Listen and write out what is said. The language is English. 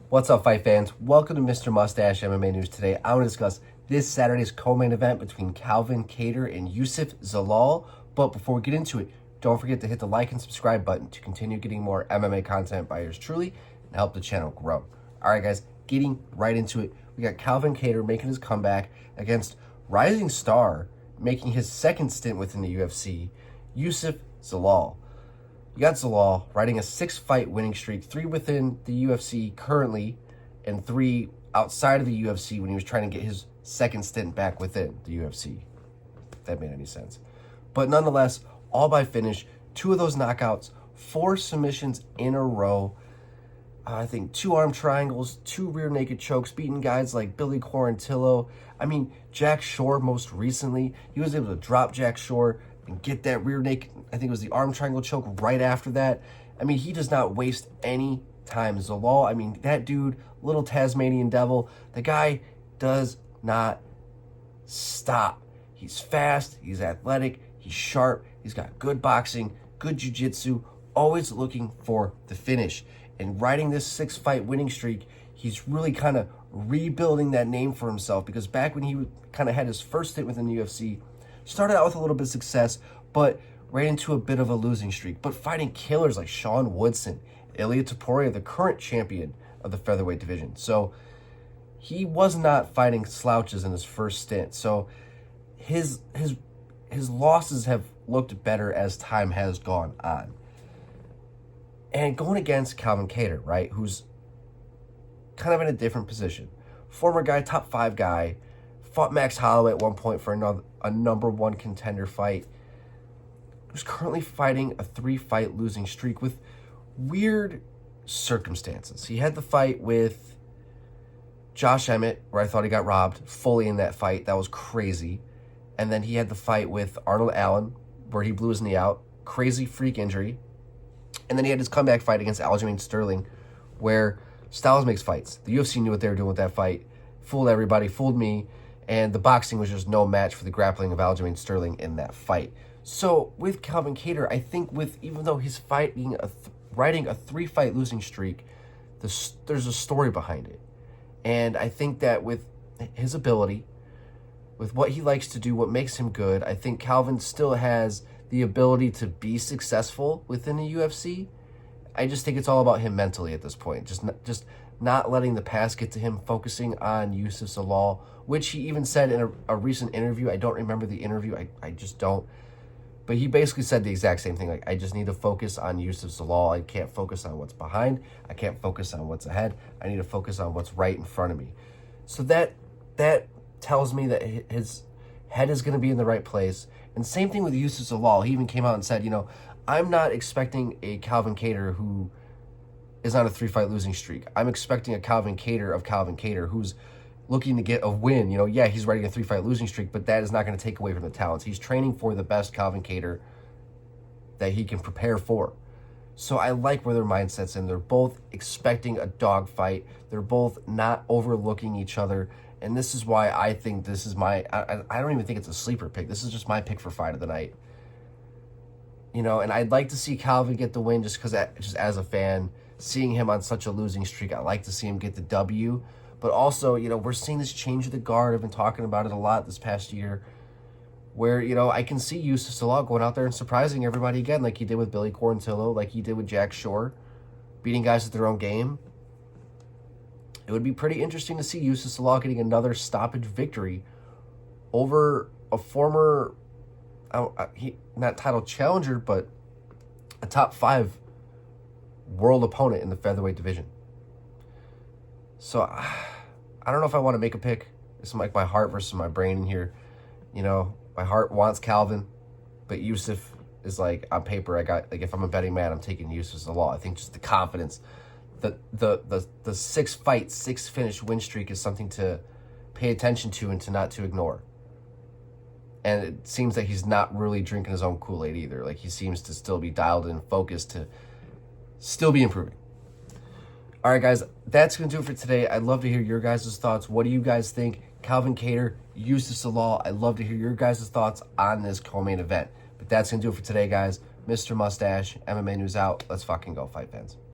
What's up, fight fans? Welcome to Mr. Mustache MMA News. Today, I want to discuss this Saturday's co-main event between Calvin Kattar and Youssef Zalal. But before we get into it, don't forget to hit the like and subscribe button to continue getting more MMA content by yours truly and help the channel grow. All right, guys, getting right into it. We got Calvin Kattar making his comeback against rising star, making his second stint within the UFC, Youssef Zalal. You got Zalal riding a 6-fight winning streak, 3 within the UFC currently, and 3 outside of the UFC when he was trying to get his second stint back within the UFC, if that made any sense. But nonetheless, all by finish, 2 of those knockouts, 4 submissions in a row. I think 2 arm triangles, 2 rear naked chokes, beating guys like Billy Quarantillo. I mean, Jack Shore most recently, he was able to drop Jack Shore and get that rear naked, I think it was the arm triangle choke right after that. I mean, he does not waste any time. Zalal, I mean, that dude, little Tasmanian devil, the guy does not stop. He's fast, he's athletic, he's sharp, he's got good boxing, good jiu-jitsu, always looking for the finish. And riding this 6-fight winning streak, he's really kind of rebuilding that name for himself, because back when he kind of had his first stint within the UFC, started out with a little bit of success, but right into a bit of a losing streak. But fighting killers like Sean Woodson, Ilia Topuria, the current champion of the featherweight division. So he was not fighting slouches in his first stint. So his losses have looked better as time has gone on. And going against Calvin Kattar, right, who's kind of in a different position. Former guy, top 5 guy, fought Max Holloway at one point for a number 1 contender fight. Who's currently fighting a 3-fight losing streak with weird circumstances. He had the fight with Josh Emmett, where I thought he got robbed fully in that fight. That was crazy. And then he had the fight with Arnold Allen, where he blew his knee out. Crazy freak injury. And then he had his comeback fight against Aljamain Sterling, where Styles makes fights. The UFC knew what they were doing with that fight. Fooled everybody, fooled me. And the boxing was just no match for the grappling of Aljamain Sterling in that fight. So with Calvin Kattar, I think even though he's riding a 3-fight losing streak, there's a story behind it. And I think that with his ability, with what he likes to do, what makes him good, I think Calvin still has the ability to be successful within the UFC. I just think it's all about him mentally at this point. Just not letting the past get to him, focusing on Youssef Zalal, which he even said in a recent interview. I don't remember the interview. I just don't. But he basically said the exact same thing. Like, I just need to focus on Youssef Zalal. I can't focus on what's behind. I can't focus on what's ahead. I need to focus on what's right in front of me. So that tells me that his head is going to be in the right place. And same thing with Youssef Zalal. He even came out and said, I'm not expecting a Calvin Kattar who is on a 3-fight losing streak. I'm expecting a Calvin Kattar who's looking to get a win. Yeah, he's riding a 3-fight losing streak, but that is not going to take away from the talents. He's training for the best Calvin Kattar that he can prepare for. So I like where their mindset's in. They're both expecting a dogfight. They're both not overlooking each other. And this is why I think this is I don't even think it's a sleeper pick. This is just my pick for fight of the night. And I'd like to see Calvin get the win just as a fan, seeing him on such a losing streak, I like to see him get the W. But also, we're seeing this change of the guard. I've been talking about it a lot this past year, where, I can see Youssef Zalal going out there and surprising everybody again, like he did with Billy Quarantillo, like he did with Jack Shore, beating guys at their own game. It would be pretty interesting to see Youssef Zalal getting another stoppage victory over a former, not title challenger, but a top 5 world opponent in the featherweight division. So I don't know if I want to make a pick. It's like my heart versus my brain in here. My heart wants Calvin, but Youssef is like, on paper, if I'm a betting man, I'm taking Youssef Zalal. I think just the confidence, the 6-fight, 6-finish win streak is something to pay attention to and not to ignore. And it seems that he's not really drinking his own Kool-Aid either. Like, he seems to still be dialed in, focused, to still be improving. All right, guys, that's going to do it for today. I'd love to hear your guys' thoughts. What do you guys think? Calvin Kattar, Youssef Zalal. I'd love to hear your guys' thoughts on this co-main event. But that's going to do it for today, guys. Mr. Mustache, MMA News out. Let's fucking go, fight fans.